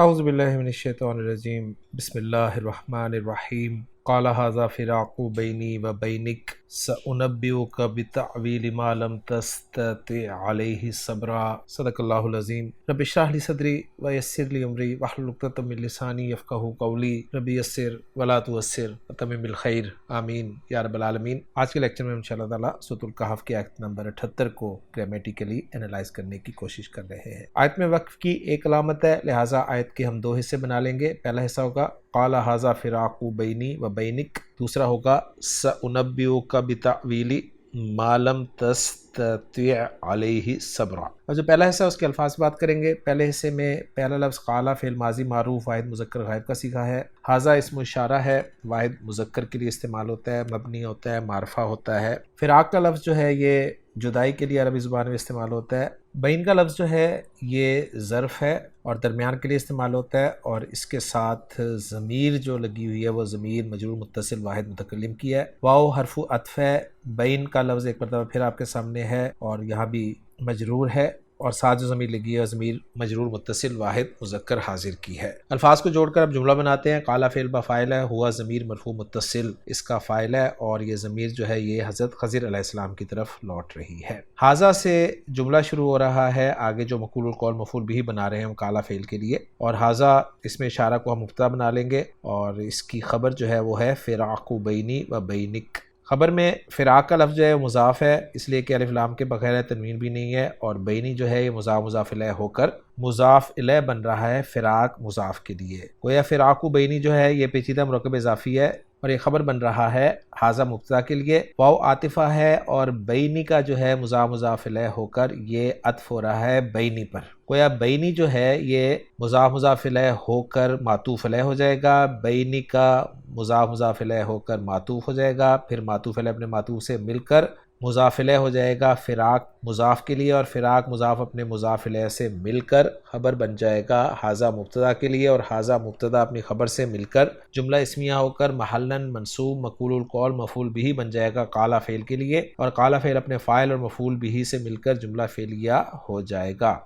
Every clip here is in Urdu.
اعوذ باللہ من الشیطان الرجیم بسم اللہ الرحمن الرحیم قال ھذا فراق بینی و بینک سأنبئک بتأویل ما لم تستطع علیہ صبرا صدق اللہ العظیم رب اشرح لی صدری ویسر لی امری واحلل عقدۃ من لسانی یفقہوا قولی رب یسر ولا تعسر وتمم بالخیر آمین یا رب العالمین۔ آج کے لیکچر میں انشاءاللہ تعالی سورۃ الکہف کی آیت نمبر 78 کو گرامیٹیکلی انالائز کرنے کی کوشش کر رہے ہیں۔ آیت میں وقف کی ایک علامت ہے، لہٰذا آیت کے ہم دو حصے بنا لیں گے۔ پہلا حصہ ہوگا قال ھذا فراق بینی و بینک، دوسرا ہوگا سأنبئک بتأویل ما لم تستطع علیہ صبرا۔ اور جو پہلا حصہ ہے اس کے الفاظ سے بات کریں گے۔ پہلے حصے میں پہلا لفظ قال فعل ماضی معروف واحد مذکر غائب کا صیغہ ہے، ھذا اسم اشارہ ہے، واحد مذکر کے لیے استعمال ہوتا ہے، مبنی ہوتا ہے، معرفہ ہوتا ہے۔ فراق کا لفظ جو ہے یہ جدائی کے لیے عربی زبان میں استعمال ہوتا ہے۔ بین کا لفظ جو ہے یہ ظرف ہے اور درمیان کے لیے استعمال ہوتا ہے، اور اس کے ساتھ ضمیر جو لگی ہوئی ہے وہ ضمیر مجرور متصل واحد متکلم کی ہے۔ واو حرف عطف ہے۔ بین کا لفظ ایک مرتبہ پھر آپ کے سامنے ہے اور یہاں بھی مجرور ہے، اور ساتھ جو ضمیر لگی ہے ضمیر مجرور متصل واحد مذکر حاضر کی ہے۔ الفاظ کو جوڑ کر اب جملہ بناتے ہیں۔ قال فعل بفاعل ہے، ہوا ضمیر مرفوع متصل اس کا فاعل ہے، اور یہ ضمیر جو ہے یہ حضرت خضر علیہ السلام کی طرف لوٹ رہی ہے۔ ھذا سے جملہ شروع ہو رہا ہے، آگے جو مقول القول مفعول بھی بنا رہے ہیں ہم قال فعل کے لیے، اور ھذا اس میں اشارہ کو ہم مبتدا بنا لیں گے، اور اس کی خبر جو ہے وہ ہے فراق بینی و بینک۔ خبر میں فراق کا لفظ جو ہے مضاف ہے، اس لیے کہ الف لام کے بغیر ہے، تنوین بھی نہیں ہے، اور بینی جو ہے یہ مضاف الیہ ہو کر مضاف الیہ بن رہا ہے فراق مضاف کے لیے۔ گویا فراق بینی جو ہے یہ پیچیدہ مرکب اضافی ہے، اور یہ خبر بن رہا ہے ھذا مبتدا کے لیے، واو عاطفہ ہے، اور بینی کا جو ہے مضاف الیہ ہو کر یہ عطف ہو رہا ہے بینی پر۔ گویا بینی جو ہے یہ مضاف الیہ ہو کر معطوف علیہ ہو جائے گا، بینی کا مضاف الیہ ہو کر معطوف ہو جائے گا، پھر معطوف علیہ اپنے معطوف سے مل کر مضاف الیہ ہو جائے گا فراق مضاف کے لیے، اور فراق مضاف اپنے مضاف الیہ سے مل کر خبر بن جائے گا ھذا مبتدا کے لیے، اور ھذا مبتدا اپنی خبر سے مل کر جملہ اسمیہ ہو کر محلاً منصوب مقول القول مفعول بھی بن جائے گا قال فعل کے لیے، اور قال فعل اپنے فاعل اور مفعول بھی سے مل کر جملہ فعلیہ ہو جائے گا۔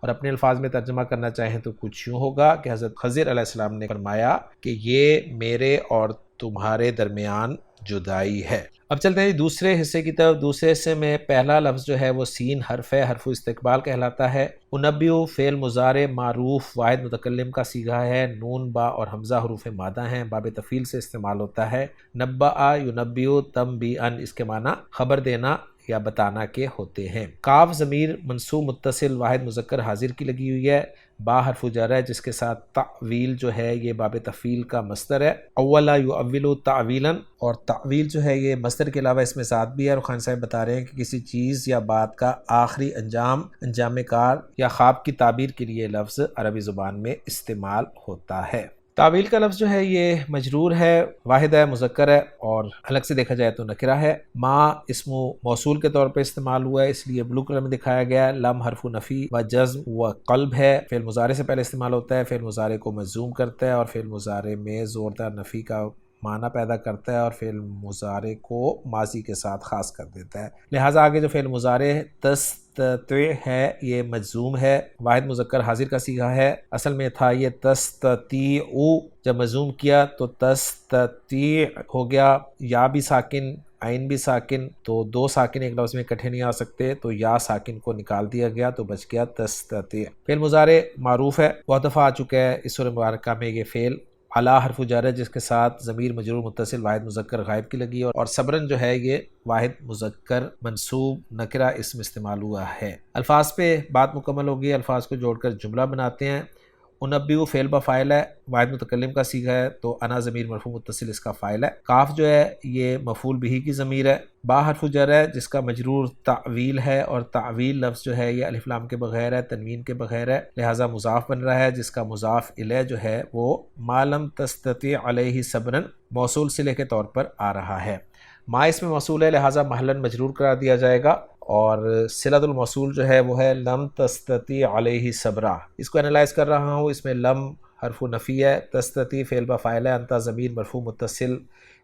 اور اپنے الفاظ میں ترجمہ کرنا چاہیں تو کچھ یوں ہوگا کہ حضرت خضر علیہ السلام نے فرمایا کہ یہ میرے اور تمہارے درمیان جدائی ہے۔ اب چلتے ہیں دوسرے حصے کی طرف۔ دوسرے حصے میں پہلا لفظ جو ہے وہ سین حرف ہے، حرف استقبال کہلاتا ہے۔ انبیو فعل مضارع معروف واحد متکلم کا صیغہ ہے، نون با اور حمزہ حروف مادہ ہیں، باب تفعیل سے استعمال ہوتا ہے۔ نبأ ینبئ تنبیئا، اس کے معنی خبر دینا یا بتانا کے ہوتے ہیں۔ کاف ضمیر منصوب متصل واحد مذکر حاضر کی لگی ہوئی ہے، با حرف جر ہے جس کے ساتھ تعویل جو ہے یہ باب تفعیل کا مصدر ہے۔ اولا یؤول تعویلا، اور تعویل جو ہے یہ مصدر کے علاوہ اس میں ذات بھی ہے، اور خان صاحب بتا رہے ہیں کہ کسی چیز یا بات کا آخری انجام کار یا خواب کی تعبیر کے لیے لفظ عربی زبان میں استعمال ہوتا ہے۔ تعویل کا لفظ جو ہے یہ مجرور ہے، واحد ہے، مذکر ہے، اور الگ سے دیکھا جائے تو نکرہ ہے۔ ما اسم موصول کے طور پہ استعمال ہوا ہے، اس لیے بلو کلر میں دکھایا گیا ہے۔ لم حرف نفی و جزم و قلب ہے، فعل مضارع سے پہلے استعمال ہوتا ہے، فعل مضارع کو مجزوم کرتا ہے، اور فعل مضارع میں زوردار نفی کا معنی پیدا کرتا ہے، اور فعل مضارع کو ماضی کے ساتھ خاص کر دیتا ہے۔ لہٰذا آگے جو فعل مضارع تستطيع ہے یہ مجزوم ہے، واحد مذکر حاضر کا صیغہ ہے۔ اصل میں تھا یہ تستطيع، جب مجزوم کیا تو تستطيع ہو گیا، یا بھی ساکن عین بھی ساکن، تو دو ساکن ایک لفظ میں اکٹھے نہیں آ سکتے، تو یا ساکن کو نکال دیا گیا تو بچ گیا تستطيع۔ فعل مضارع معروف ہے، بہت دفعہ آ چکا ہے اس سورہ مبارکہ میں یہ فعل۔ علی حرف جر ہے جس کے ساتھ ضمیر مجرور متصل واحد مذکر غائب کی لگی، اور صبرن جو ہے یہ واحد مذکر منصوب نکرہ اسم استعمال ہوا ہے۔ الفاظ پہ بات مکمل ہوگی، الفاظ کو جوڑ کر جملہ بناتے ہیں۔ انبیو فعل بفاعل ہے، واحد متکلم کا صیغہ ہے، تو انا ضمیر مرفوع متصل اس کا فاعل ہے۔ کاف جو ہے یہ مفعول بہ کی ضمیر ہے۔ با حرف جر ہے جس کا مجرور تعویل ہے، اور تعویل لفظ جو ہے یہ الف لام کے بغیر ہے، تنوین کے بغیر ہے، لہٰذا مضاف بن رہا ہے، جس کا مضاف الیہ جو ہے وہ ما لم تستطع علیہ صبرا موصول صلہ کے طور پر آ رہا ہے۔ ما اس میں موصول ہے، لہٰذا محلاً مجرور قرار دیا جائے گا، اور صلۃ الموصول جو ہے وہ ہے لم تستطیع علیہ صبرا۔ اس کو انالائز کر رہا ہوں، اس میں لم حرف نفی ہے، تستطیع فعل بفاعل ہے، انت ضمیر مرفوع متصل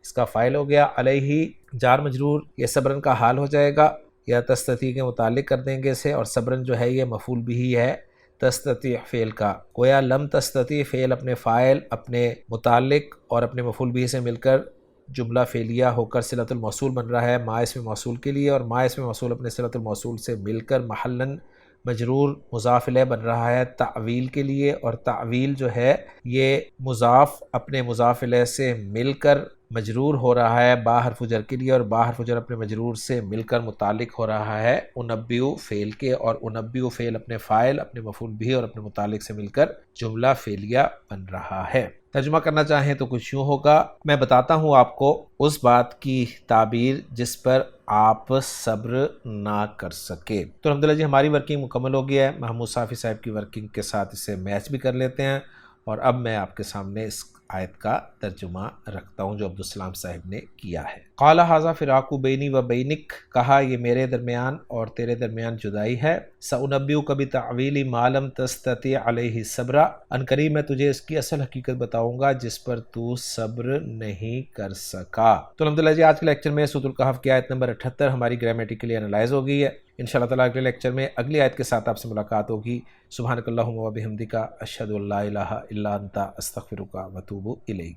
اس کا فاعل ہو گیا، علیہ جار مجرور یہ صبرن کا حال ہو جائے گا، یا تستطیع کے متعلق کر دیں گے اسے، اور صبرن جو ہے یہ مفعول بھی ہے، تستطیع فعل کا، گویا لم تستطیع فعل اپنے فاعل، اپنے متعلق اور اپنے مفعول بھی سے مل کر جملہ فعلیہ ہو کر صلۃ الموصول بن رہا ہے ما اسم موصول کے لیے، اور ما اسم موصول اپنے صلۃ الموصول سے مل کر محلاً مجرور مضاف الیہ بن رہا ہے تعویل کے لیے، اور تعویل جو ہے یہ مضاف اپنے مضاف الیہ سے مل کر مجرور ہو رہا ہے با حرف جر کے لیے، اور با حرف جر اپنے مجرور سے مل کر متعلق ہو رہا ہے انبیو فعل کے، اور انبیو فعل اپنے فاعل، اپنے مفعول بھی اور اپنے متعلق سے مل کر جملہ فعلیہ بن رہا ہے۔ ترجمہ کرنا چاہیں تو کچھ یوں ہوگا، میں بتاتا ہوں آپ کو اس بات کی تعبیر جس پر آپ صبر نہ کر سکے۔ تو الحمدللہ جی ہماری ورکنگ مکمل ہو گیا ہے، محمود صافی صاحب کی ورکنگ کے ساتھ اسے میچ بھی کر لیتے ہیں، اور اب میں آپ کے سامنے اس آیت کا ترجمہ رکھتا ہوں جو عبدالسلام صاحب نے کیا ہے۔ قال ھذا فراق بینی و بینک، کہا یہ میرے درمیان اور تیرے درمیان جدائی ہے، سأنبئک بتأویل ما لم تستطع علیہ صبرا، ان قریب میں تجھے اس کی اصل حقیقت بتاؤں گا جس پر تو صبر نہیں کر سکا۔ تو الحمدللہ جی آج کے لیکچر میں سورۃ الکہف کی آیت نمبر 78 ہماری گرامیٹیکلی انالائز ہو گئی ہے۔ انشاءاللہ تعالیٰ اگلے لیکچر میں اگلی آیت کے ساتھ آپ سے ملاقات ہوگی۔ سبحانک اللہم و بحمدک، اشہد ان لا الہ الا انت، استغفرک و اتوب الیک۔